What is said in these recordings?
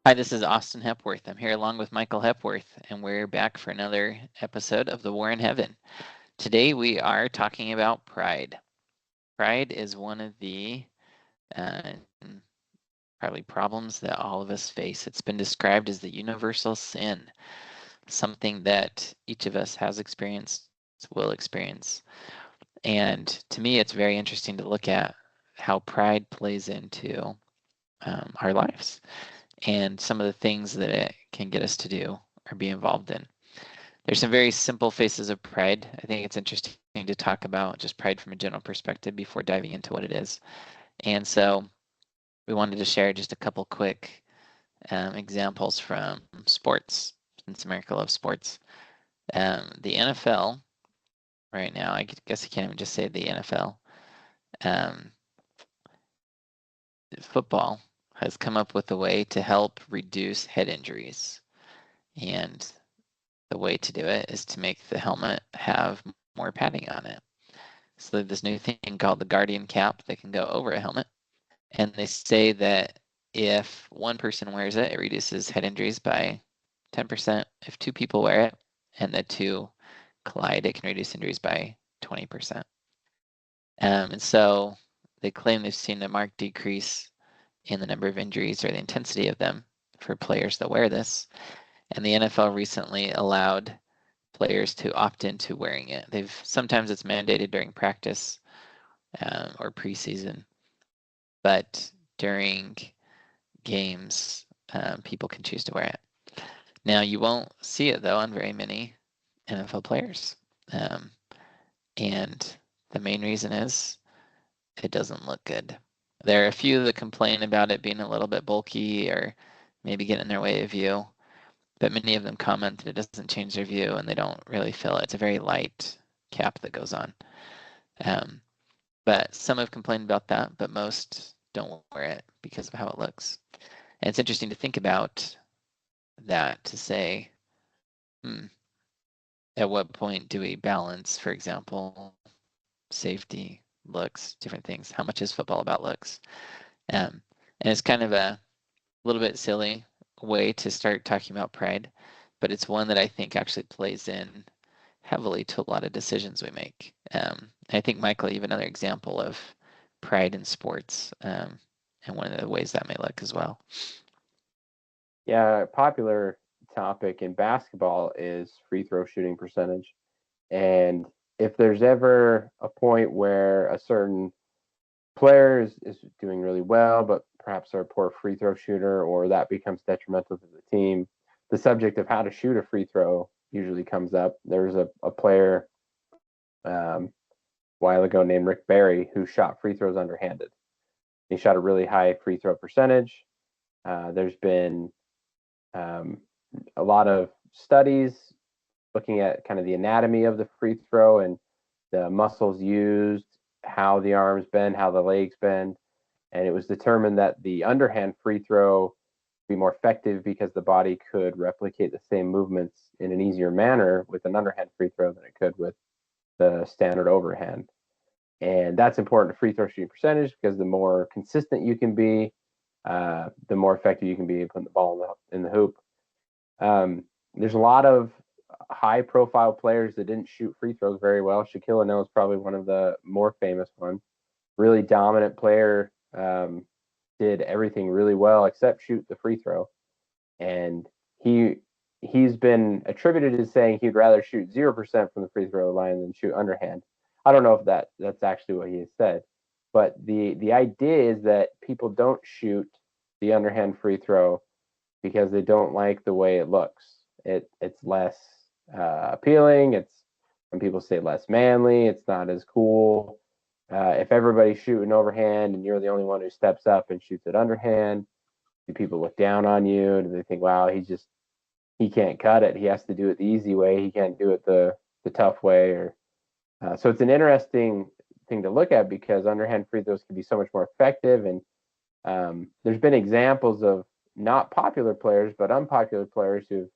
Hi, this is Austin Hepworth. I'm here along with Michael Hepworth, and we're back for another episode of The War in Heaven. Today we are talking about pride. Pride is one of the uh, probably problems that all of us face. It's been described as the universal sin, something that each of us has experienced, will experience. And to me, it's very interesting to look at how pride plays into our lives and some of the things that it can get us to do or be involved in. There's some very simple faces of pride. I think it's interesting to talk about just pride from a general perspective before diving into what it is. And so we wanted to share just a couple quick examples from sports, since America loves sports. The NFL right now, I guess I can't even just say the NFL. Um, Football has come up with a way to help reduce head injuries. And the way to do it is to make the helmet have more padding on it. So this new thing called the Guardian cap that can go over a helmet. And they say that if one person wears it, it reduces head injuries by 10%. If two people wear it and the two collide, it can reduce injuries by 20%. And so they claim they've seen a marked decrease in the number of injuries or the intensity of them for players that wear this. And the NFL recently allowed players to opt into wearing it. Sometimes it's mandated during practice or preseason, but during games, people can choose to wear it. Now, you won't see it though on very many NFL players, and the main reason is it doesn't look good. There are a few that complain about it being a little bit bulky or maybe getting in their way of view, but many of them comment that it doesn't change their view and they don't really feel it. It's a very light cap that goes on. Um, but some have complained about that, but most don't wear it because of how it looks. And it's interesting to think about that to say, hmm, at what point do we balance, for example, safety, looks, different things? How much is football about looks? And it's kind of a little bit silly way to start talking about pride, but it's one that I think actually plays in heavily to a lot of decisions we make. I think, Michael, you have another example of pride in sports and one of the ways that may look as well. Yeah, a popular topic in basketball is free throw shooting percentage. And if there's ever a point where a certain player is doing really well, but perhaps they're a poor free throw shooter, or that becomes detrimental to the team, the subject of how to shoot a free throw usually comes up. There's a player a while ago named Rick Barry who shot free throws underhanded. He shot a really high free throw percentage. There's been um, a lot of studies looking at kind of the anatomy of the free throw and the muscles used, how the arms bend, how the legs bend. And it was determined that the underhand free throw would be more effective because the body could replicate the same movements in an easier manner with an underhand free throw than it could with the standard overhand. And that's important to free throw shooting percentage because the more consistent you can be, the more effective you can be putting the ball in the hoop. There's a lot of high profile players that didn't shoot free throws very well. Shaquille O'Neal is probably one of the more famous ones. Really dominant player, did everything really well except shoot the free throw. And he he's been attributed as saying he'd rather shoot 0% from the free throw line than shoot underhand. I don't know if that's actually what he has said, but the idea is that people don't shoot the underhand free throw because they don't like the way it looks. It's less appealing. It's when people say less manly. It's not as cool. If everybody's shooting overhand and you're the only one who steps up and shoots it underhand, do people look down on you? Do they think, wow, he can't cut it. He has to do it the easy way. He can't do it the tough way. Or so it's an interesting thing to look at because underhand free throws can be so much more effective. And there's been examples of not popular players, but unpopular players who've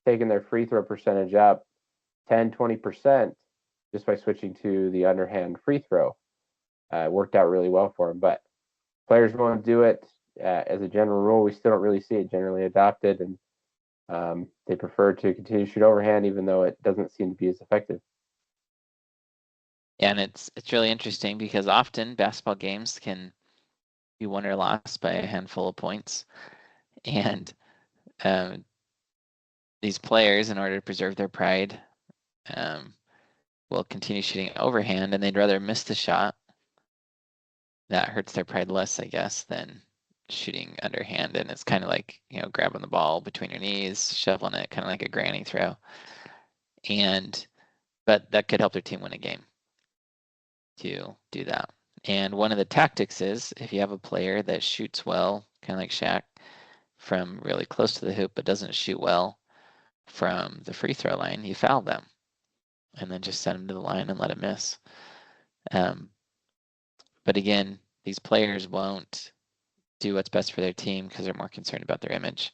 taken their free throw percentage up 10, 20% just by switching to the underhand free throw. It worked out really well for them. But players won't do it as a general rule, we still don't really see it generally adopted, and they prefer to continue to shoot overhand, even though it doesn't seem to be as effective. And it's really interesting because often basketball games can be won or lost by a handful of points, and these players, in order to preserve their pride, will continue shooting overhand, and they'd rather miss the shot. That hurts their pride less, I guess, than shooting underhand. And it's kind of like, grabbing the ball between your knees, shoveling it, kind of like a granny throw. But that could help their team win a game to do that. And one of the tactics is, if you have a player that shoots well, kind of like Shaq, from really close to the hoop, but doesn't shoot well from the free throw line, you foul them and then just send them to the line and let it miss. But again, these players won't do what's best for their team because they're more concerned about their image.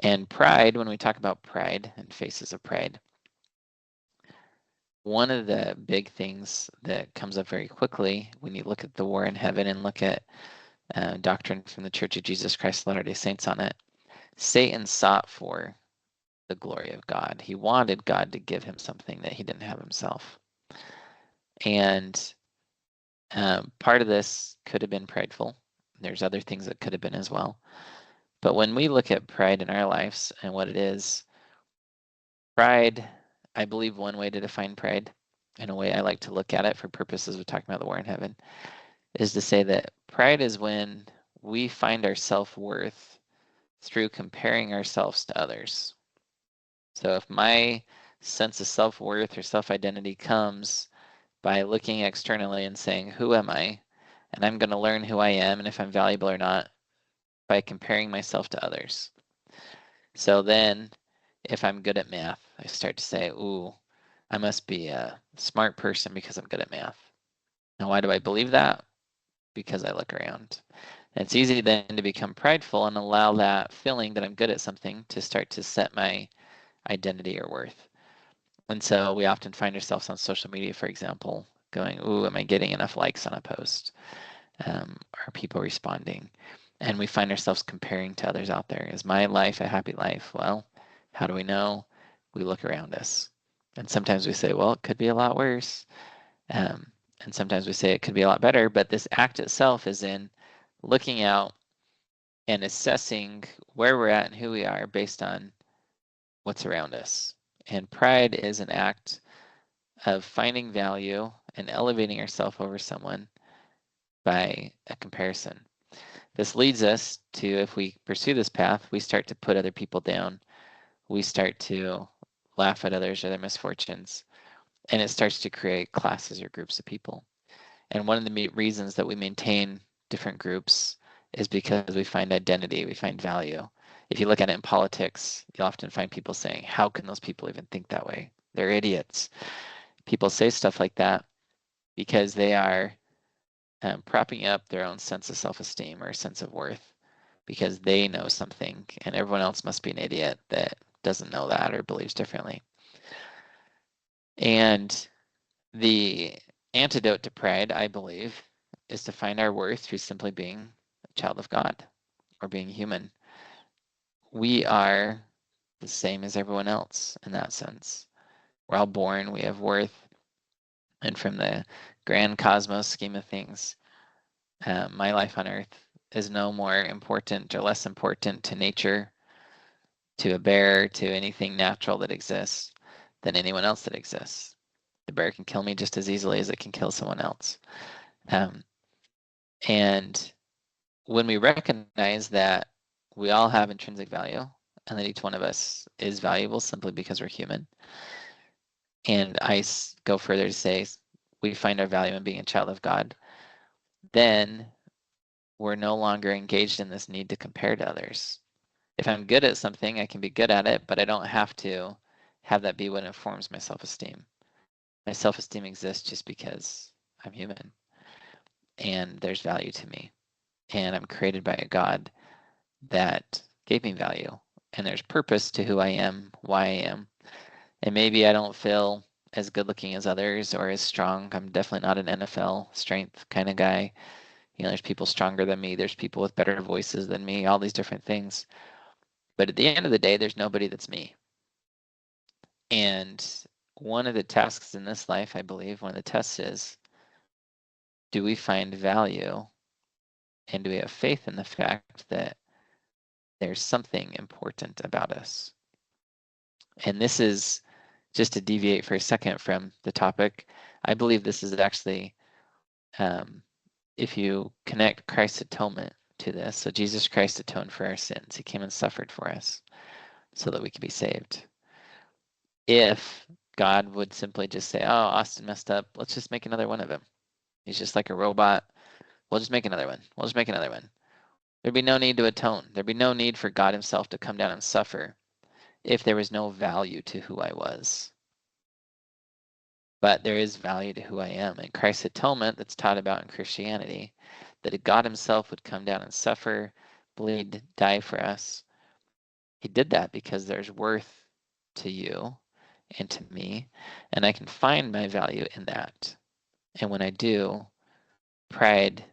And pride, when we talk about pride and faces of pride, one of the big things that comes up very quickly when you look at the War in Heaven and look at doctrine from the Church of Jesus Christ of Latter-day Saints on it, Satan sought for the glory of God. He wanted God to give him something that he didn't have himself. And part of this could have been prideful. There's other things that could have been as well. But when we look at pride in our lives and what it is, pride, I believe one way to define pride, in a way I like to look at it for purposes of talking about the War in Heaven, is to say that pride is when we find our self-worth through comparing ourselves to others. So if my sense of self-worth or self-identity comes by looking externally and saying, who am I? And I'm going to learn who I am and if I'm valuable or not by comparing myself to others. So then if I'm good at math, I start to say, ooh, I must be a smart person because I'm good at math. Now, why do I believe that? Because I look around. And it's easy then to become prideful and allow that feeling that I'm good at something to start to set my identity or worth. And so we often find ourselves on social media, for example, going, ooh, am I getting enough likes on a post? Are people responding? And we find ourselves comparing to others out there. Is my life a happy life? Well, how do we know? We look around us. And sometimes we say, well, it could be a lot worse. And sometimes we say it could be a lot better. But this act itself is in looking out and assessing where we're at and who we are based on what's around us. And pride is an act of finding value and elevating ourselves over someone by a comparison. This leads us to, if we pursue this path, we start to put other people down. We start to laugh at others or their misfortunes, and it starts to create classes or groups of people. And one of the reasons that we maintain different groups is because we find identity, we find value. If you look at it in politics, you'll often find people saying, how can those people even think that way? They're idiots. People say stuff like that because they are propping up their own sense of self-esteem or sense of worth because they know something and everyone else must be an idiot that doesn't know that or believes differently. And the antidote to pride, I believe, is to find our worth through simply being a child of God or being human. We are the same as everyone else in that sense. We're all born, we have worth. And from the grand cosmos scheme of things, my life on earth is no more important or less important to nature, to a bear, to anything natural that exists than anyone else that exists. The bear can kill me just as easily as it can kill someone else. And when we recognize that we all have intrinsic value and that each one of us is valuable simply because we're human, and I go further to say we find our value in being a child of God, then we're no longer engaged in this need to compare to others. If I'm good at something, I can be good at it, but I don't have to have that be what informs my self-esteem. My self-esteem exists just because I'm human and there's value to me. And I'm created by a God that gave me value. And there's purpose to who I am, why I am. And maybe I don't feel as good looking as others or as strong. I'm definitely not an NFL strength kind of guy. There's people stronger than me. There's people with better voices than me, all these different things. But at the end of the day, there's nobody that's me. And one of the tasks in this life, I believe, one of the tests is, do we find value and do we have faith in the fact that there's something important about us? And this is, just to deviate for a second from the topic, I believe this is actually, if you connect Christ's atonement to this, so Jesus Christ atoned for our sins. He came and suffered for us so that we could be saved. If God would simply just say, oh, Austin messed up, let's just make another one of him. He's just like a robot. We'll just make another one. We'll just make another one. There'd be no need to atone. There'd be no need for God himself to come down and suffer if there was no value to who I was. But there is value to who I am. And Christ's atonement that's taught about in Christianity, that God himself would come down and suffer, bleed, die for us. He did that because there's worth to you and to me, and I can find my value in that. And when I do, pride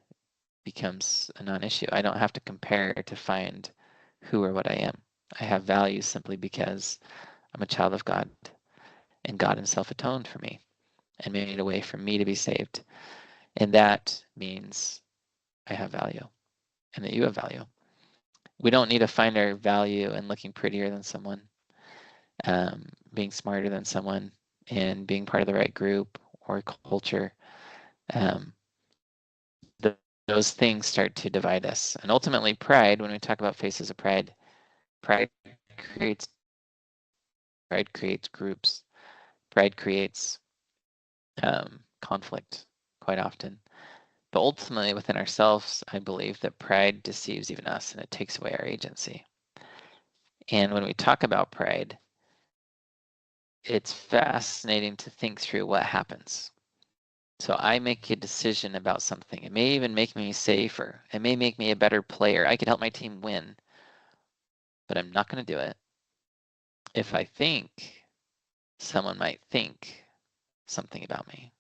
becomes a non-issue. I don't have to compare to find who or what I am. I have value simply because I'm a child of God, and God himself atoned for me and made a way for me to be saved. And that means I have value and that you have value. We don't need to find our value in looking prettier than someone, being smarter than someone, and being part of the right group or culture. Those things start to divide us. And ultimately, pride, when we talk about faces of pride, pride creates groups. Pride creates conflict quite often. But ultimately, within ourselves, I believe that pride deceives even us and it takes away our agency. And when we talk about pride, it's fascinating to think through what happens. So I make a decision about something. It may even make me safer. It may make me a better player. I could help my team win, but I'm not going to do it if I think someone might think something about me.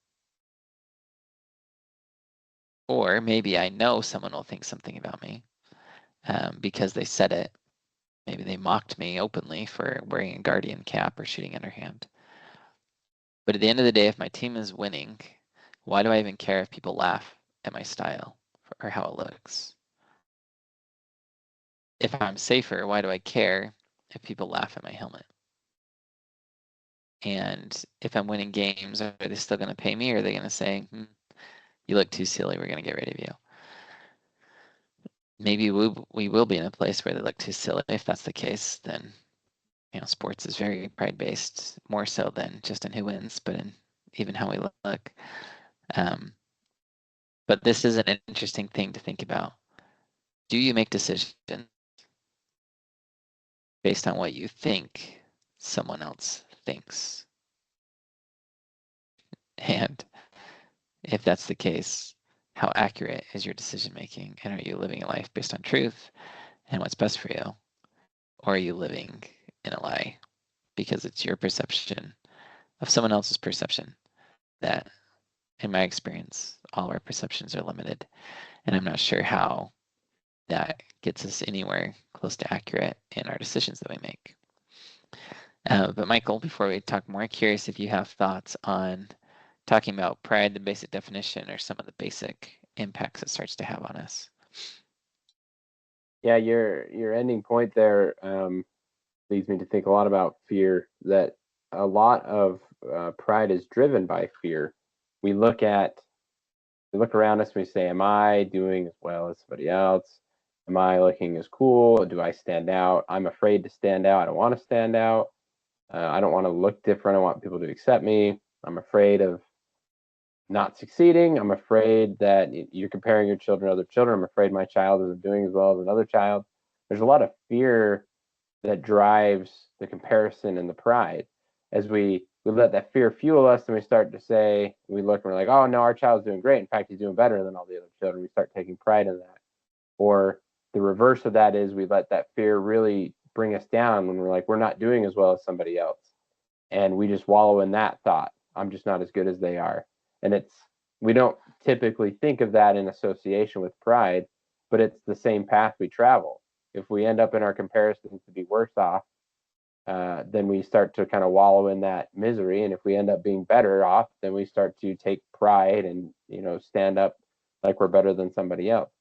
Or maybe I know someone will think something about me because they said it. Maybe they mocked me openly for wearing a Guardian cap or shooting underhand. But at the end of the day, if my team is winning, why do I even care if people laugh at my style or how it looks? If I'm safer, why do I care if people laugh at my helmet? And if I'm winning games, are they still going to pay me, or are they going to say, you look too silly, we're going to get rid of you? Maybe we will be in a place where they look too silly. If that's the case, then sports is very pride-based, more so than just in who wins, but in even how we look. But this is an interesting thing to think about. Do you make decisions based on what you think someone else thinks? And if that's the case, how accurate is your decision making? And are you living a life based on truth and what's best for you? Or are you living in a lie because it's your perception of someone else's perception? That, in my experience, all our perceptions are limited. And I'm not sure how that gets us anywhere close to accurate in our decisions that we make. But Michael, before we talk more, I'm curious if you have thoughts on talking about pride, the basic definition, or some of the basic impacts it starts to have on us. Yeah, your ending point there leads me to think a lot about fear. That a lot of pride is driven by fear. We look around us and we say, "Am I doing as well as somebody else? Am I looking as cool? Do I stand out? I'm afraid to stand out. I don't want to stand out. I don't want to look different. I want people to accept me. I'm afraid of not succeeding. I'm afraid that you're comparing your children to other children. I'm afraid my child isn't doing as well as another child." There's a lot of fear that drives the comparison and the pride. As we let that fear fuel us, and we start to say, we look and we're like, oh no, our child's doing great. In fact, he's doing better than all the other children. We start taking pride in that. Or the reverse of that is we let that fear really bring us down when we're like, we're not doing as well as somebody else. And we just wallow in that thought. I'm just not as good as they are. And We don't typically think of that in association with pride, but it's the same path we travel. If we end up in our comparisons to be worse off, then we start to kind of wallow in that misery. And if we end up being better off, then we start to take pride and, stand up like we're better than somebody else.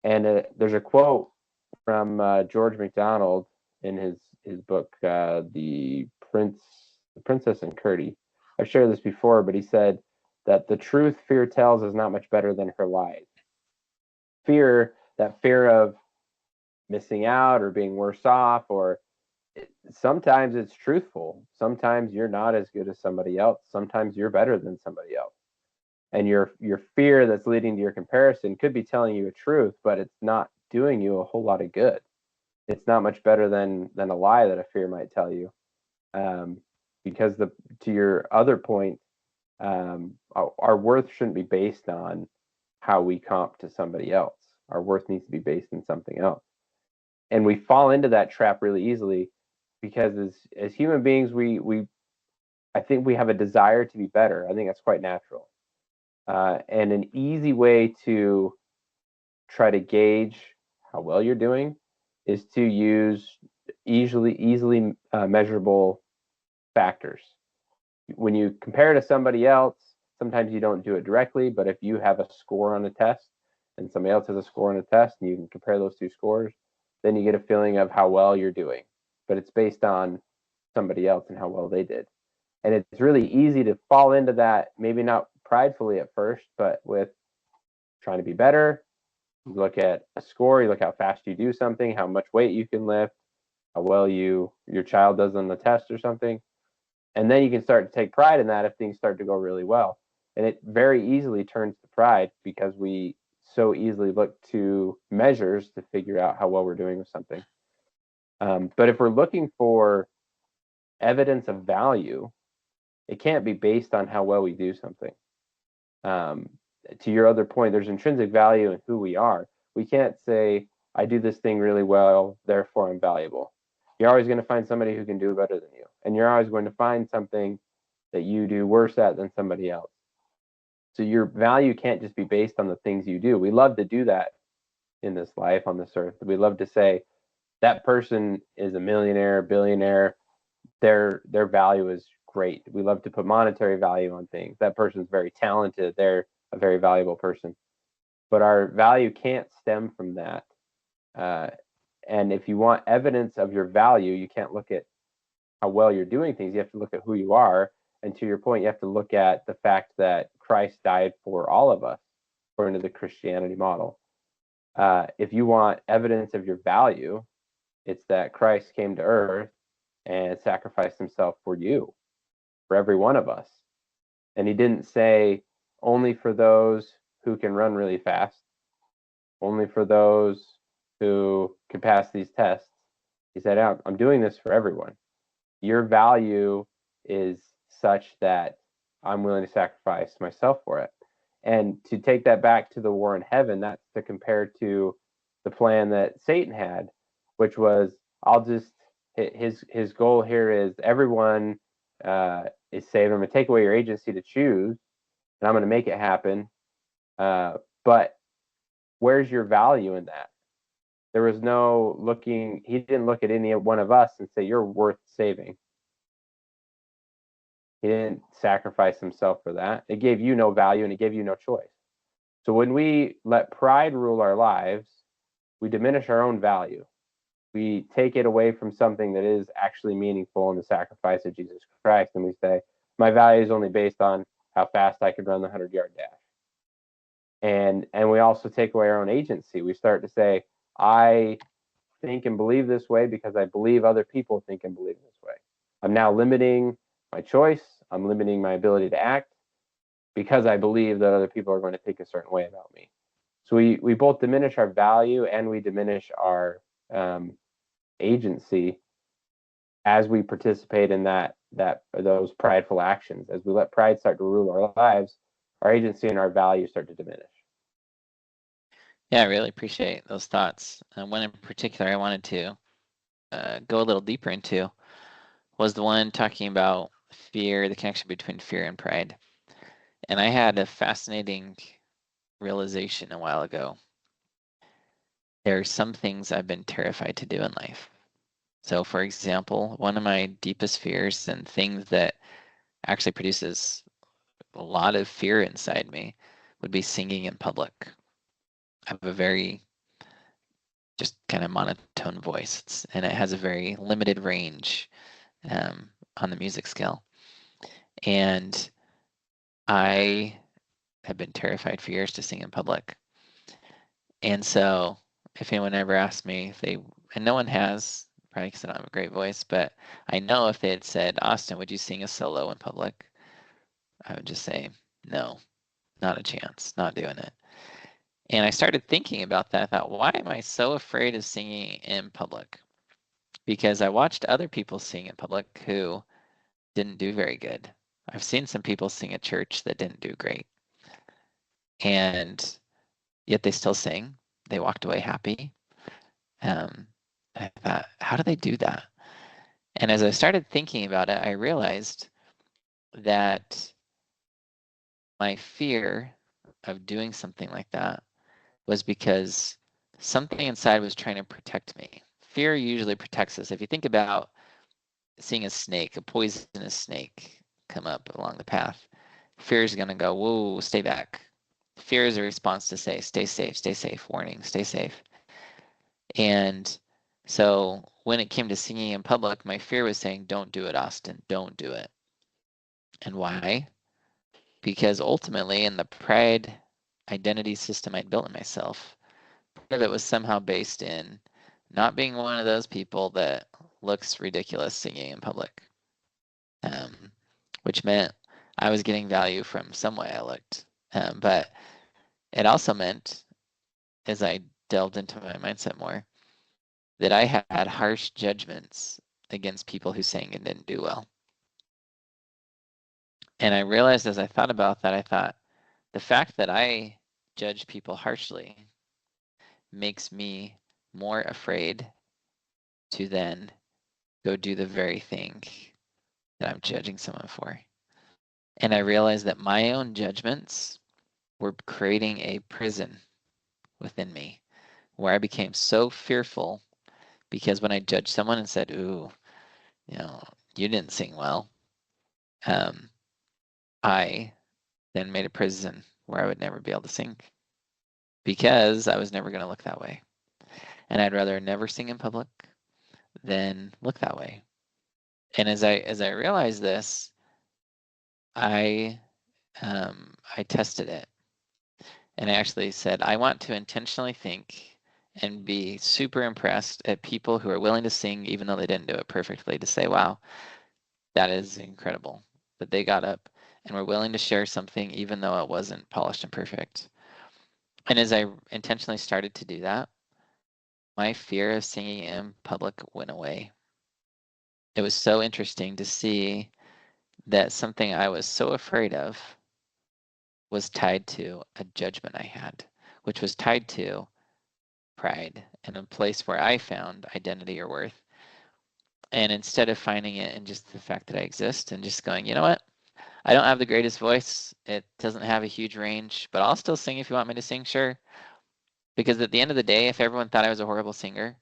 And there's a quote from George MacDonald in his book, The Princess and Curdie. I've shared this before, but he said that the truth fear tells is not much better than her lies. That fear of missing out or being worse off, or sometimes it's truthful. Sometimes you're not as good as somebody else. Sometimes you're better than somebody else. And your fear that's leading to your comparison could be telling you a truth, but it's not doing you a whole lot of good. It's not much better than a lie that a fear might tell you. Because to your other point, our worth shouldn't be based on how we comp to somebody else. Our worth needs to be based in something else. And we fall into that trap really easily because as human beings, I think we have a desire to be better. I think that's quite natural. And an easy way to try to gauge how well you're doing is to use easily measurable factors. When you compare to somebody else, sometimes you don't do it directly, but if you have a score on a test and somebody else has a score on a test and you can compare those two scores, then you get a feeling of how well you're doing. But it's based on somebody else and how well they did. And it's really easy to fall into that, maybe not pridefully at first, but with trying to be better. You look at a score, you look how fast you do something, how much weight you can lift, how well your child does on the test or something. And then you can start to take pride in that if things start to go really well. And it very easily turns to pride because we so easily look to measures to figure out how well we're doing with something. But if we're looking for evidence of value, it can't be based on how well we do something. To your other point, there's intrinsic value in who we are. We can't say, I do this thing really well, therefore I'm valuable. You're always going to find somebody who can do better than you. And you're always going to find something that you do worse at than somebody else. So your value can't just be based on the things you do. We love to do that in this life on this earth. We love to say that person is a millionaire, billionaire. Their value is great. We love to put monetary value on things. That person's very talented. They're a very valuable person. But our value can't stem from that. And if you want evidence of your value, you can't look at how well you're doing things. You have to look at who you are. And to your point, you have to look at the fact that Christ died for all of us, according to the Christianity model. If you want evidence of your value, it's that Christ came to earth and sacrificed himself for you, for every one of us. And he didn't say only for those who can run really fast, only for those who can pass these tests. He said, I'm doing this for everyone. Your value is such that I'm willing to sacrifice myself for it. And to take that back to the war in heaven, that's to compare to the plan that Satan had, which was his goal here is everyone is saved. I'm going to take away your agency to choose, and I'm going to make it happen. But where's your value in that? There was no looking. He didn't look at any one of us and say, you're worth saving. He didn't sacrifice himself for that. It gave you no value and it gave you no choice. So when we let pride rule our lives, we diminish our own value. We take it away from something that is actually meaningful in the sacrifice of Jesus Christ. And we say, my value is only based on how fast I could run the 100-yard dash. And we also take away our own agency. We start to say, I think and believe this way because I believe other people think and believe this way. I'm now limiting my choice. I'm limiting my ability to act because I believe that other people are going to think a certain way about me. So we both diminish our value and we diminish our agency as we participate in those prideful actions. As we let pride start to rule our lives, our agency and our value start to diminish. Yeah, I really appreciate those thoughts. One in particular I wanted to go a little deeper into was the one talking about fear, the connection between fear and pride. And I had a fascinating realization a while ago. There are some things I've been terrified to do in life. So, for example, one of my deepest fears and things that actually produces a lot of fear inside me would be singing in public. I have a very just kind of monotone voice, and it has a very limited range on the music scale. And I have been terrified for years to sing in public. And so if anyone ever asked me if they, and no one has, probably because I don't have a great voice, but I know if they had said, Austin, would you sing a solo in public? I would just say, no, not a chance, not doing it. And I started thinking about that. I thought, why am I so afraid of singing in public? Because I watched other people sing in public who didn't do very good. I've seen some people sing at church that didn't do great. And yet they still sing. They walked away happy. I thought, how do they do that? And as I started thinking about it, I realized that my fear of doing something like that was because something inside was trying to protect me. Fear usually protects us. If you think about seeing a snake, a poisonous snake come up along the path, fear is going to go, whoa, stay back. Fear is a response to say, stay safe, warning, stay safe. And so when it came to singing in public, my fear was saying, don't do it, Austin, don't do it. And why? Because ultimately, in the pride identity system I'd built in myself, part of it was somehow based in not being one of those people that looks ridiculous singing in public, which meant I was getting value from some way I looked. But it also meant, as I delved into my mindset more, that I had harsh judgments against people who sang and didn't do well. And I realized as I thought about that, I thought the fact that I judge people harshly makes me more afraid to then go do the very thing that I'm judging someone for. And I realized that my own judgments were creating a prison within me where I became so fearful because when I judged someone and said, ooh, you didn't sing well, I then made a prison where I would never be able to sing because I was never going to look that way. And I'd rather never sing in public than look that way. And as I realized this, I tested it. And I actually said, I want to intentionally think and be super impressed at people who are willing to sing even though they didn't do it perfectly, to say, wow, that is incredible that they got up and were willing to share something even though it wasn't polished and perfect. And as I intentionally started to do that, my fear of singing in public went away. It was so interesting to see that something I was so afraid of was tied to a judgment I had, which was tied to pride and a place where I found identity or worth. And instead of finding it in just the fact that I exist and just going, you know what? I don't have the greatest voice. It doesn't have a huge range, but I'll still sing if you want me to sing, sure. Because at the end of the day, if everyone thought I was a horrible singer,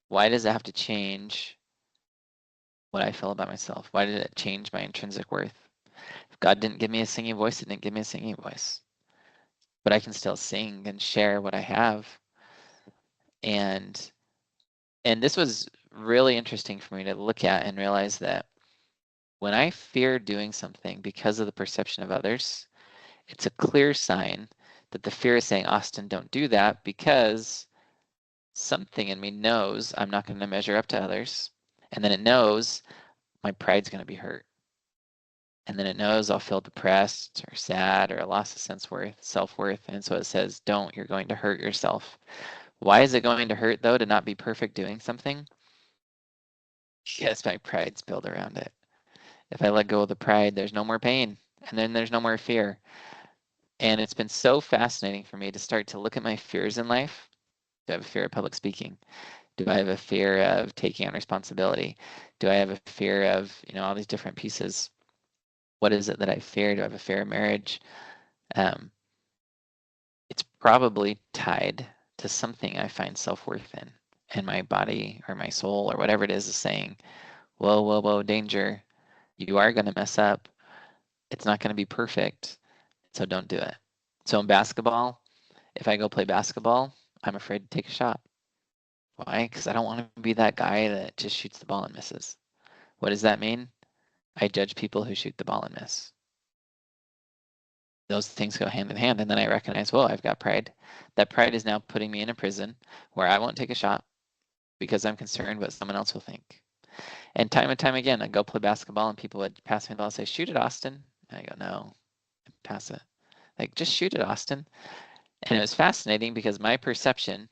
why does it have to change what I feel about myself? Why did it change my intrinsic worth? If God didn't give me a singing voice, it didn't give me a singing voice. But I can still sing and share what I have. And this was really interesting for me to look at and realize that when I fear doing something because of the perception of others, it's a clear sign that the fear is saying, Austin, don't do that, because something in me knows I'm not going to measure up to others. And then it knows my pride's going to be hurt. And then it knows I'll feel depressed or sad or a loss of self-worth. And so it says, don't, you're going to hurt yourself. Why is it going to hurt, though, to not be perfect doing something? Because my pride's built around it. If I let go of the pride, there's no more pain, and then there's no more fear. And it's been so fascinating for me to start to look at my fears in life. Do I have a fear of public speaking? Do I have a fear of taking on responsibility? Do I have a fear of, all these different pieces? What is it that I fear? Do I have a fear of marriage? It's probably tied to something I find self-worth in, and my body or my soul or whatever it is saying, whoa, whoa, whoa, danger. You are going to mess up. It's not going to be perfect. So don't do it. So in basketball, if I go play basketball, I'm afraid to take a shot. Why? Because I don't want to be that guy that just shoots the ball and misses. What does that mean? I judge people who shoot the ball and miss. Those things go hand in hand. And then I recognize, whoa, I've got pride. That pride is now putting me in a prison where I won't take a shot because I'm concerned what someone else will think. And time again, I'd go play basketball and people would pass me the ball and say, shoot it, Austin. And I go, no, pass it. Like, just shoot it, Austin. And it was fascinating because my perception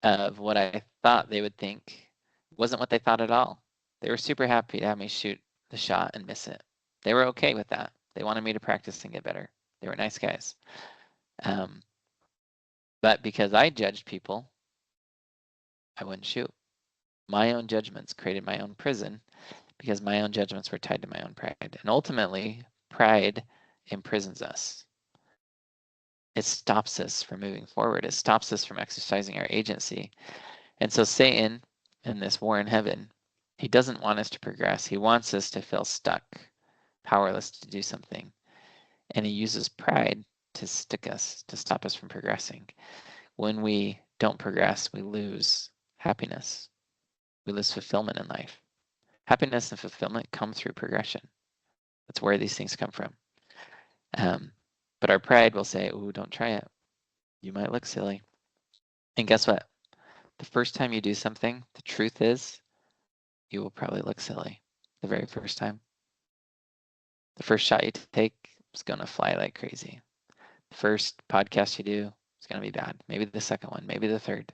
of what I thought they would think wasn't what they thought at all. They were super happy to have me shoot the shot and miss it. They were okay with that. They wanted me to practice and get better. They were nice guys. But because I judged people, I wouldn't shoot. My own judgments created my own prison because my own judgments were tied to my own pride. And ultimately, pride imprisons us. It stops us from moving forward. It stops us from exercising our agency. And so Satan, in this war in heaven, he doesn't want us to progress. He wants us to feel stuck, powerless to do something. And he uses pride to stick us, to stop us from progressing. When we don't progress, we lose happiness. We lose fulfillment in life. Happiness and fulfillment come through progression. That's where these things come from. But our pride will say, ooh, don't try it. You might look silly. And guess what? The first time you do something, the truth is, you will probably look silly the very first time. The first shot you take is going to fly like crazy. The first podcast you do is going to be bad. Maybe the second one, maybe the third.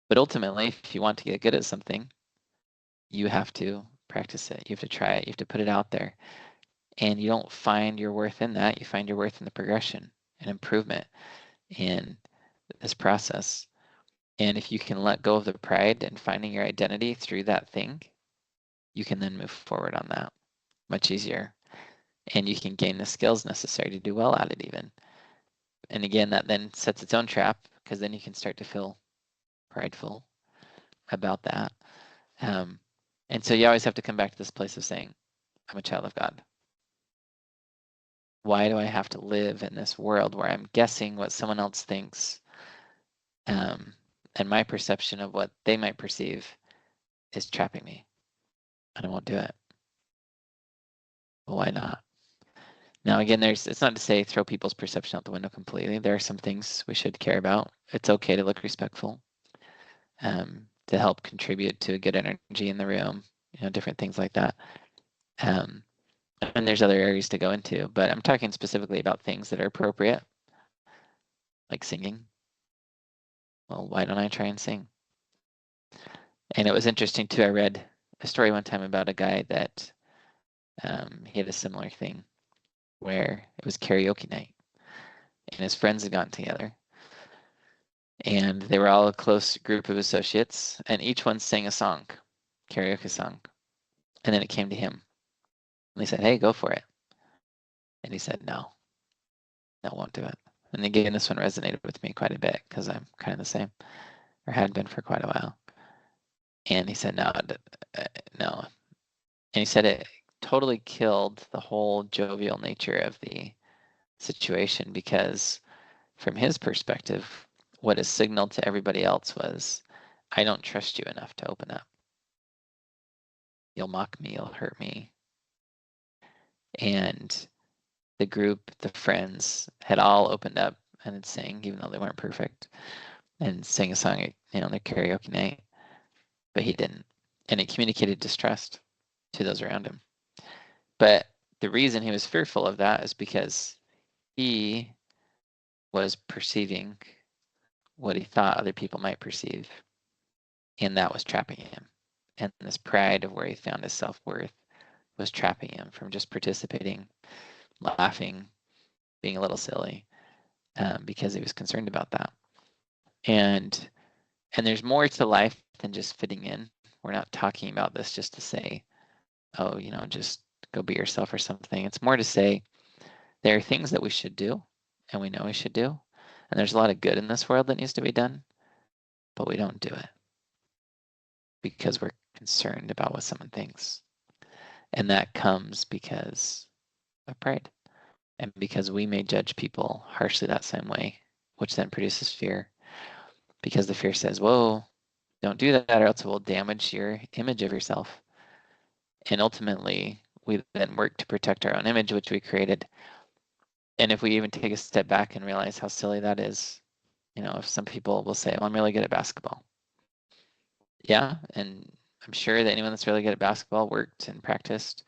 But ultimately, if you want to get good at something, you have to practice it. You have to try it. You have to put it out there. And you don't find your worth in that. You find your worth in the progression and improvement in this process. And if you can let go of the pride and finding your identity through that thing, you can then move forward on that much easier. And you can gain the skills necessary to do well at it even. And again, that then sets its own trap because then you can start to feel prideful about that. And so you always have to come back to this place of saying, I'm a child of God. Why do I have to live in this world where I'm guessing what someone else thinks and my perception of what they might perceive is trapping me? And I won't do it. Well, why not? Now, again, it's not to say throw people's perception out the window completely. There are some things we should care about. It's okay to look respectful, to help contribute to a good energy in the room, different things like that. And there's other areas to go into, but I'm talking specifically about things that are appropriate, like singing. Well, why don't I try and sing? And it was interesting too. I read a story one time about a guy that he had a similar thing where it was karaoke night and his friends had gotten together and they were all a close group of associates and each one sang a song, karaoke song. And then it came to him and they said, hey, go for it. And he said, no, won't do it. And again, this one resonated with me quite a bit because I'm kind of the same, or had been for quite a while. And he said, no. And he said it totally killed the whole jovial nature of the situation because from his perspective, what is signaled to everybody else was, I don't trust you enough to open up. You'll mock me, you'll hurt me. And the group, the friends, had all opened up and had sang, even though they weren't perfect, and sang a song, on their karaoke night. But he didn't. And it communicated distrust to those around him. But the reason he was fearful of that is because he was perceiving what he thought other people might perceive. And that was trapping him. And this pride of where he found his self-worth was trapping him from just participating, laughing, being a little silly, because he was concerned about that. And there's more to life than just fitting in. We're not talking about this just to say, oh, just go be yourself or something. It's more to say There are things that we should do, and we know we should do, and there's a lot of good in this world that needs to be done, but we don't do it because we're concerned about what someone thinks. And that comes because of pride, and because we may judge people harshly that same way, which then produces fear, because the fear says, whoa, don't do that or else it will damage your image of yourself. And ultimately, we then work to protect our own image, which we created. And if we even take a step back and realize how silly that is, if some people will say, well, I'm really good at basketball. Yeah, and I'm sure that anyone that's really good at basketball worked and practiced,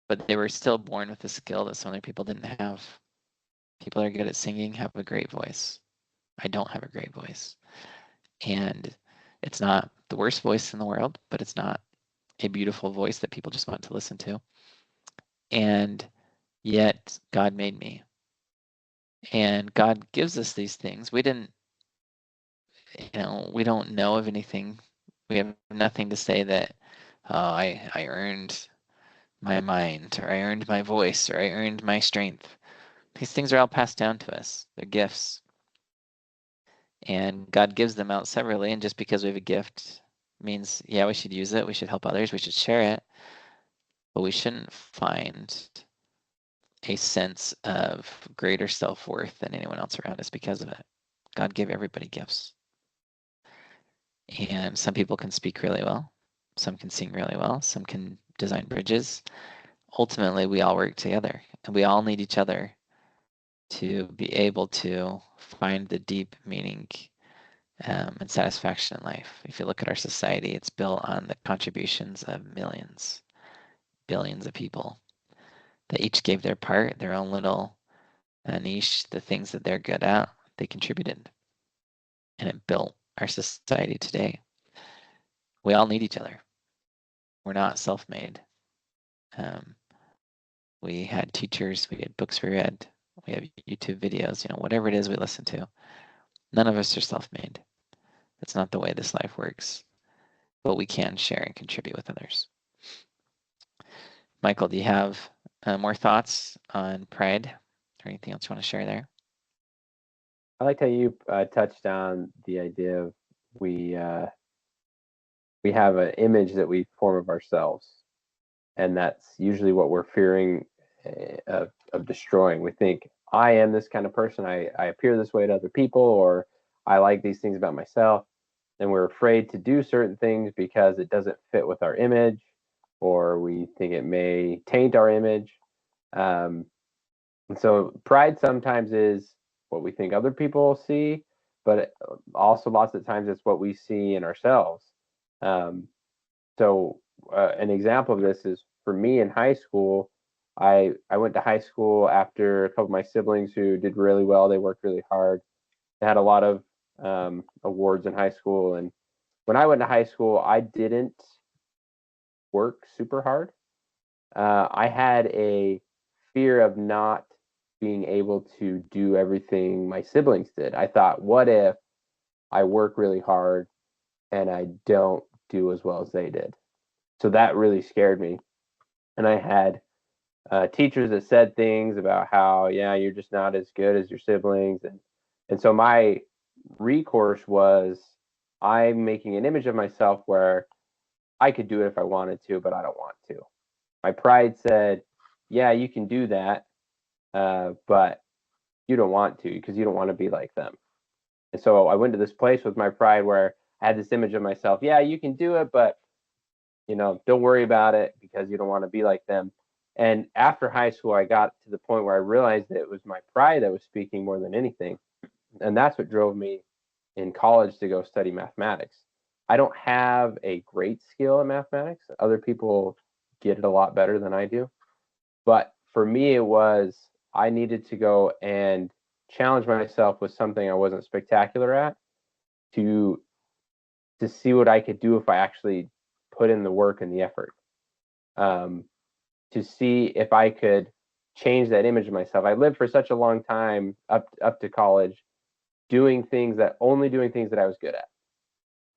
but they were still born with a skill that some other people didn't have. People that are good at singing have a great voice. I don't have a great voice. And it's not the worst voice in the world, but it's not a beautiful voice that people just want to listen to. And yet God made me. And God gives us these things. We don't know of anything. We have nothing to say that, oh, I earned my mind, or I earned my voice, or I earned my strength. These things are all passed down to us. They're gifts. And God gives them out severally. And just because we have a gift means, yeah, we should use it. We should help others. We should share it. But we shouldn't find a sense of greater self-worth than anyone else around us because of it. God gave everybody gifts. And some people can speak really well. Some can sing really well. Some can design bridges. Ultimately, we all work together, and we all need each other to be able to find the deep meaning and satisfaction in life. If you look at our society, it's built on the contributions of millions, billions of people that each gave their part, their own little niche, the things that they're good at, they contributed. And it built our society today. We all need each other. We're not self-made. We had teachers, we had books we read, we have YouTube videos, whatever it is we listen to. None of us are self-made. That's not the way this life works. But we can share and contribute with others. Michael, do you have more thoughts on pride or anything else you want to share there? I liked how you touched on the idea of we have an image that we form of ourselves, and that's usually what we're fearing of destroying. We think, I am this kind of person, I appear this way to other people, or I like these things about myself, and we're afraid to do certain things because it doesn't fit with our image, or we think it may taint our image. And so pride sometimes is what we think other people see, but also lots of times it's what we see in ourselves. So an example of this is for me in high school. I went to high school after a couple of my siblings who did really well. They worked really hard. They had a lot of awards in high school. And when I went to high school, I didn't work super hard. I had a fear of not being able to do everything my siblings did. I thought, what if I work really hard and I don't do as well as they did? So that really scared me. And I had teachers that said things about how, yeah, you're just not as good as your siblings. And so my recourse was, I'm making an image of myself where I could do it if I wanted to, but I don't want to. My pride said, yeah, you can do that, but you don't want to because you don't want to be like them. And so I went to this place with my pride where I had this image of myself. Yeah, you can do it, but don't worry about it because you don't want to be like them. And after high school, I got to the point where I realized that it was my pride that was speaking more than anything. And that's what drove me in college to go study mathematics. I don't have a great skill in mathematics. Other people get it a lot better than I do. But for me, it was, I needed to go and challenge myself with something I wasn't spectacular at to see what I could do if I actually put in the work and the effort. To see if I could change that image of myself. I lived for such a long time up to college doing things that I was good at,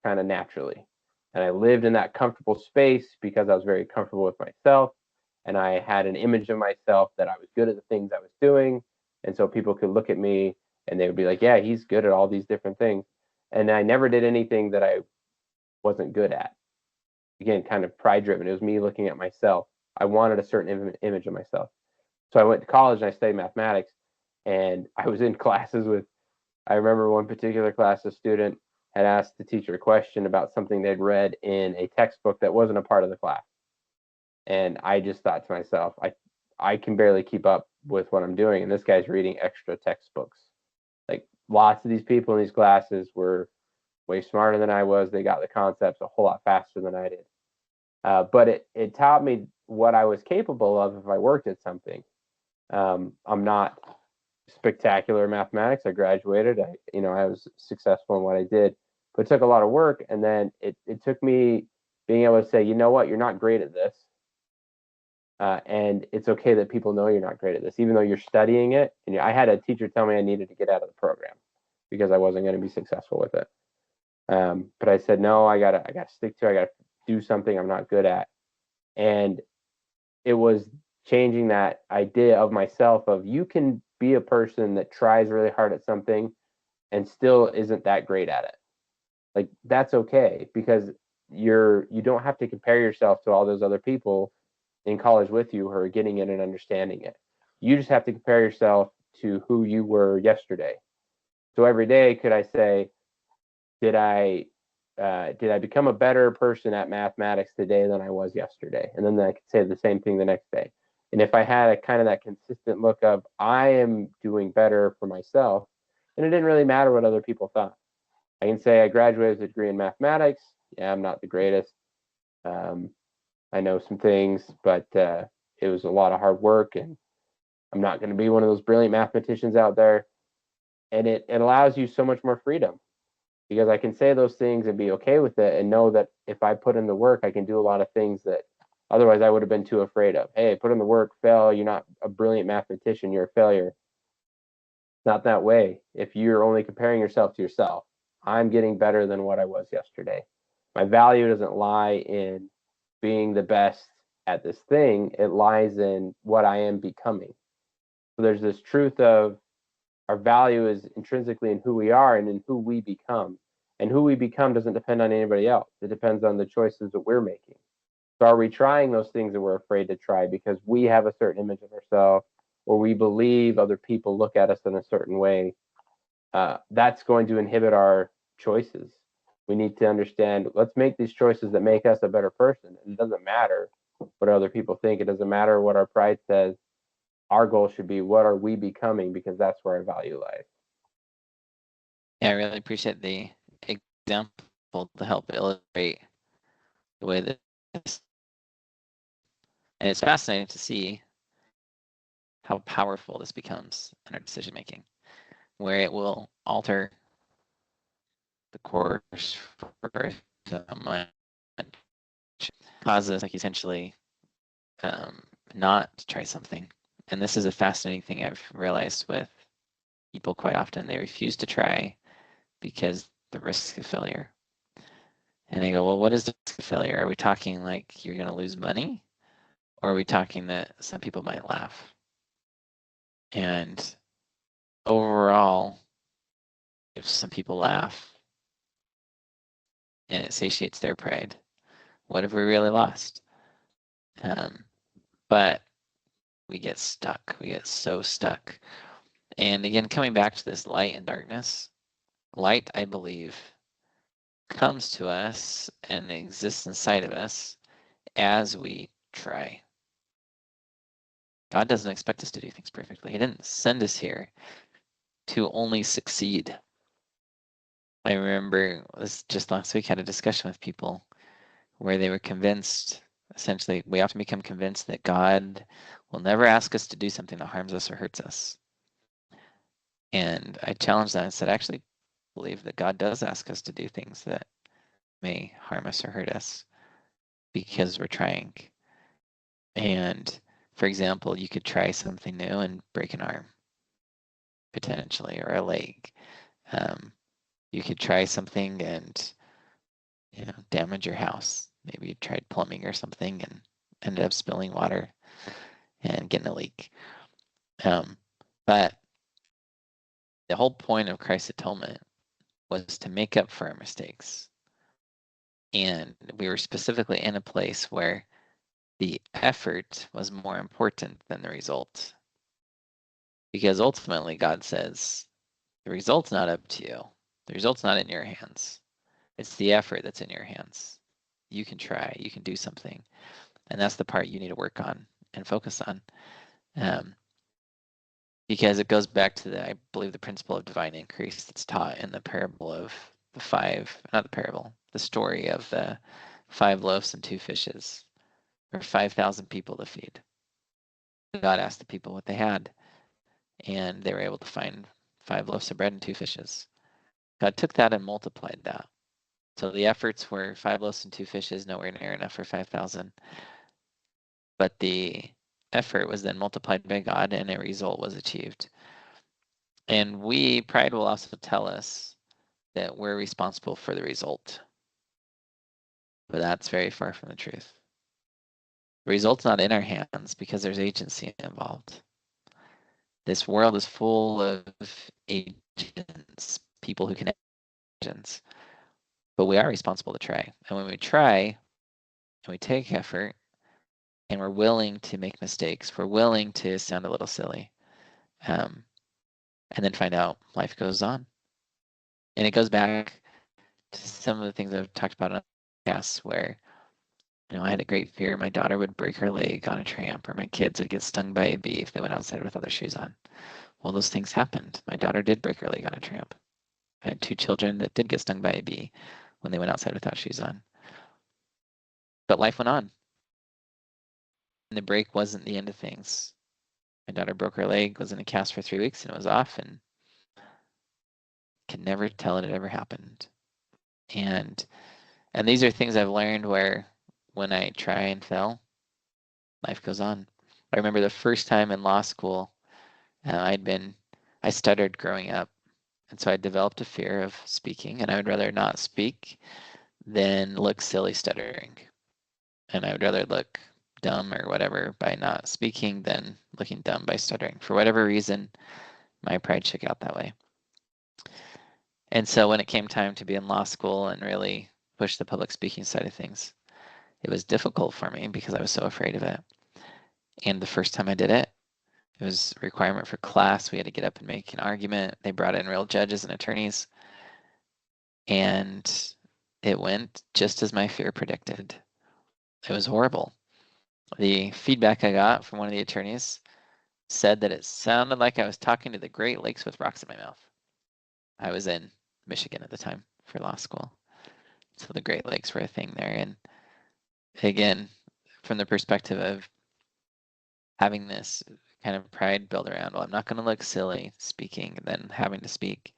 kind of naturally. And I lived in that comfortable space because I was very comfortable with myself, and I had an image of myself that I was good at the things I was doing. And so people could look at me and they would be like, yeah, he's good at all these different things. And I never did anything that I wasn't good at. Again, kind of pride driven. It was me looking at myself. I wanted a certain image of myself. So I went to college and I studied mathematics, and I was in classes with, I remember one particular class, a student had asked the teacher a question about something they'd read in a textbook that wasn't a part of the class. And I just thought to myself, I can barely keep up with what I'm doing. And this guy's reading extra textbooks. Like, lots of these people in these classes were way smarter than I was. They got the concepts a whole lot faster than I did. But it taught me what I was capable of if I worked at something. I'm not spectacular in mathematics. I graduated. I was successful in what I did, but it took a lot of work. And then it took me being able to say, you know what, you're not great at this. And it's okay that people know you're not great at this, even though you're studying it. And I had a teacher tell me I needed to get out of the program because I wasn't going to be successful with it. But I said, no, I gotta stick to it. I gotta do something I'm not good at. And it was changing that idea of myself of, you can be a person that tries really hard at something and still isn't that great at it. Like, that's okay, because you don't have to compare yourself to all those other people in college with you who are getting it and understanding it. You just have to compare yourself to who you were yesterday. So every day, could I say, did I become a better person at mathematics today than I was yesterday? And then I could say the same thing the next day. And if I had a kind of that consistent look of, I am doing better for myself, then it didn't really matter what other people thought. I can say I graduated with a degree in mathematics. Yeah, I'm not the greatest. I know some things, but it was a lot of hard work, and I'm not going to be one of those brilliant mathematicians out there. And it allows you so much more freedom, because I can say those things and be okay with it, and know that if I put in the work, I can do a lot of things that otherwise I would have been too afraid of. Hey, put in the work, fail. You're not a brilliant mathematician. You're a failure. It's not that way. If you're only comparing yourself to yourself, I'm getting better than what I was yesterday. My value doesn't lie in being the best at this thing. It lies in what I am becoming. So there's this truth of, our value is intrinsically in who we are and in who we become. And who we become doesn't depend on anybody else. It depends on the choices that we're making. So are we trying those things that we're afraid to try because we have a certain image of ourselves, or we believe other people look at us in a certain way? That's going to inhibit our choices. We need to understand, let's make these choices that make us a better person. And it doesn't matter what other people think. It doesn't matter what our pride says. Our goal should be, what are we becoming? Because that's where our value lies. Yeah, I really appreciate the example to help illustrate the way that this, and it's fascinating to see how powerful this becomes in our decision making, where it will alter the course for someone, causes like essentially not to try something. And this is a fascinating thing I've realized with people quite often. They refuse to try because the risk of failure. And they go, well, what is the risk of failure? Are we talking like you're going to lose money? Or are we talking that some people might laugh? And overall, if some people laugh and it satiates their pride, what have we really lost? But we get stuck. We get so stuck. And again, coming back to this light and darkness, light, I believe, comes to us and exists inside of us as we try. God doesn't expect us to do things perfectly. He didn't send us here to only succeed. I remember this just last week, had a discussion with people where they were convinced, essentially, we often become convinced that God will never ask us to do something that harms us or hurts us. And I challenged that and said, I actually believe that God does ask us to do things that may harm us or hurt us because we're trying. And for example, you could try something new and break an arm, potentially, or a leg. You could try something and damage your house. Maybe you tried plumbing or something and ended up spilling water and getting a leak. But the whole point of Christ's atonement was to make up for our mistakes. And we were specifically in a place where the effort was more important than the result. Because ultimately, God says, the result's not up to you. The result's not in your hands. It's the effort that's in your hands. You can try, you can do something. And that's the part you need to work on and focus on. Because it goes back to I believe, the principle of divine increase that's taught in the parable of the story of the 5 loaves and 2 fishes, or 5,000 people to feed. God asked the people what they had, and they were able to find 5 loaves of bread and 2 fishes. God took that and multiplied that. So the efforts were 5 loaves and 2 fishes, nowhere near enough for 5,000. But the effort was then multiplied by God, and a result was achieved. And pride will also tell us that we're responsible for the result. But that's very far from the truth. The result's not in our hands because there's agency involved. This world is full of agents, people who can agents. But we are responsible to try. And when we try and we take effort and we're willing to make mistakes, we're willing to sound a little silly, and then find out life goes on. And it goes back to some of the things I've talked about on podcasts where, I had a great fear my daughter would break her leg on a tramp, or my kids would get stung by a bee if they went outside with other shoes on. Well, those things happened. My daughter did break her leg on a tramp. I had 2 children that did get stung by a bee when they went outside without shoes on. But life went on. And the break wasn't the end of things. My daughter broke her leg, was in a cast for 3 weeks, and it was off, and can never tell it ever happened. And these are things I've learned where when I try and fail, life goes on. I remember the first time in law school, I stuttered growing up. And so I developed a fear of speaking, and I would rather not speak than look silly stuttering. And I would rather look dumb or whatever by not speaking than looking dumb by stuttering. For whatever reason, my pride shook out that way. And so when it came time to be in law school and really push the public speaking side of things, it was difficult for me because I was so afraid of it. And the first time I did it, it was a requirement for class. We had to get up and make an argument. They brought in real judges and attorneys. And it went just as my fear predicted. It was horrible. The feedback I got from one of the attorneys said that it sounded like I was talking to the Great Lakes with rocks in my mouth. I was in Michigan at the time for law school. So the Great Lakes were a thing there. And again, from the perspective of having this kind of pride built around, well, I'm not going to look silly speaking, and then having to speak,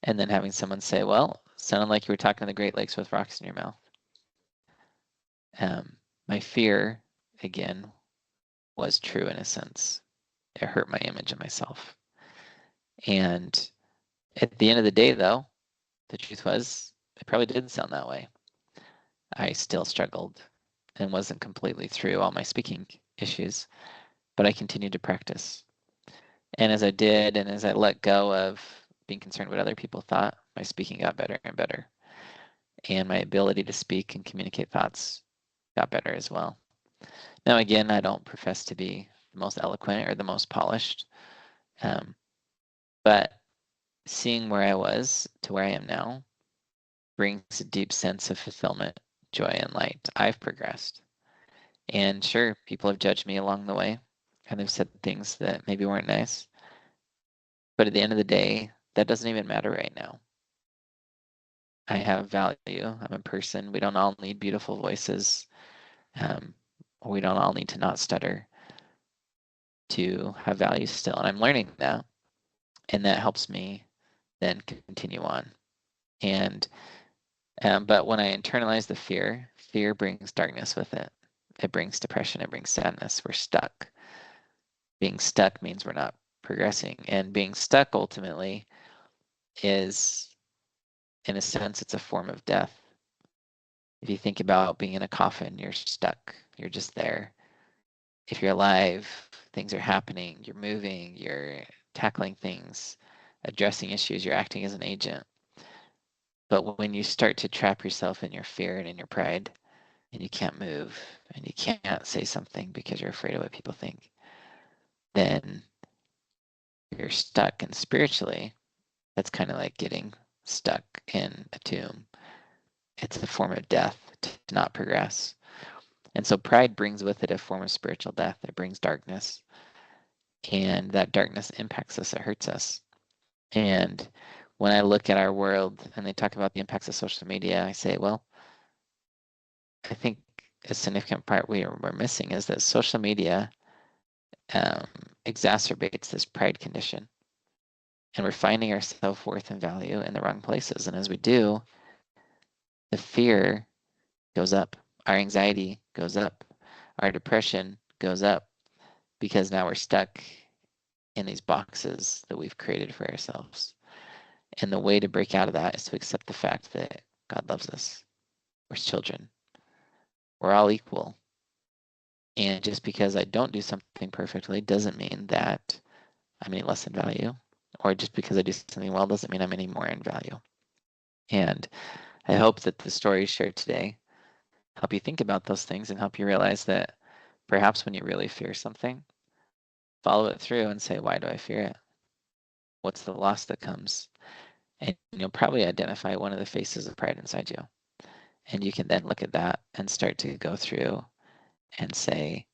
and then having someone say, well, sounded like you were talking to the Great Lakes with rocks in your mouth. My fear, again, was true in a sense. It hurt my image of myself. And at the end of the day, though, the truth was, it probably didn't sound that way. I still struggled and wasn't completely through all my speaking issues, but I continued to practice. And as I did, and as I let go of being concerned what other people thought, my speaking got better and better. And my ability to speak and communicate thoughts got better as well. Now, again, I don't profess to be the most eloquent or the most polished, but seeing where I was to where I am now brings a deep sense of fulfillment, joy, and light. I've progressed. And sure, people have judged me along the way, and they've said things that maybe weren't nice. But at the end of the day, that doesn't even matter right now. I have value. I'm a person. We don't all need beautiful voices. We don't all need to not stutter to have value still. And I'm learning that. And that helps me then continue on. And but when I internalize the fear brings darkness with it. It brings depression. It brings sadness. We're stuck. Being stuck means we're not progressing. And being stuck ultimately is, in a sense, it's a form of death. If you think about being in a coffin, you're stuck. You're just there. If you're alive, things are happening. You're moving. You're tackling things, addressing issues, you're acting as an agent. But when you start to trap yourself in your fear and in your pride, and you can't move, and you can't say something because you're afraid of what people think, then you're stuck. And spiritually, that's kind of like getting stuck in a tomb. It's a form of death to not progress. And so pride brings with it a form of spiritual death. It brings darkness. And that darkness impacts us, it hurts us. And when I look at our world and they talk about the impacts of social media, I say, well, I think a significant part we're missing is that social media exacerbates this pride condition. And we're finding our self-worth and value in the wrong places. And as we do, the fear goes up, our anxiety goes up, our depression goes up, because now we're stuck in these boxes that we've created for ourselves. And the way to break out of that is to accept the fact that God loves us. We're his children. We're all equal. And just because I don't do something perfectly doesn't mean that I'm any less in value. Or just because I do something well doesn't mean I'm any more in value. And I hope that the stories shared today help you think about those things and help you realize that perhaps when you really fear something, follow it through and say, why do I fear it? What's the loss that comes? And you'll probably identify one of the faces of pride inside you. And you can then look at that and start to go through and say,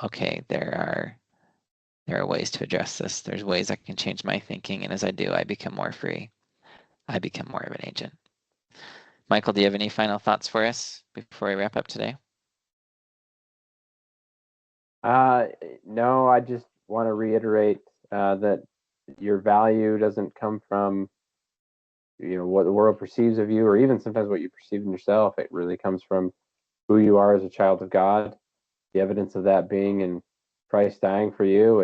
okay, there are ways to address this. There's ways I can change my thinking. And as I do, I become more free. I become more of an agent. Michael, do you have any final thoughts for us before we wrap up today? No, I just want to reiterate that your value doesn't come from what the world perceives of you, or even sometimes what you perceive in yourself. It really comes from who you are as a child of God. The evidence of that being in Christ dying for you,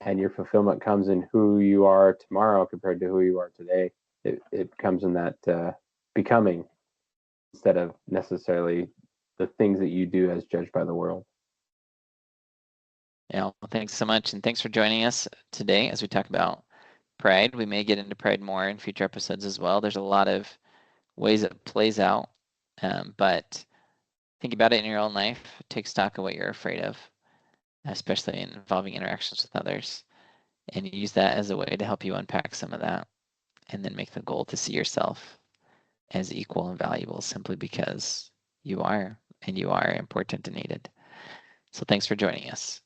and your fulfillment comes in who you are tomorrow compared to who you are today. It comes in that becoming instead of necessarily the things that you do as judged by the world. Yeah, well, thanks so much. And thanks for joining us today as we talk about pride. We may get into pride more in future episodes as well. There's a lot of ways it plays out, but think about it in your own life. Take stock of what you're afraid of, especially involving interactions with others, and use that as a way to help you unpack some of that, and then make the goal to see yourself as equal and valuable simply because you are, and you are important and needed. So thanks for joining us.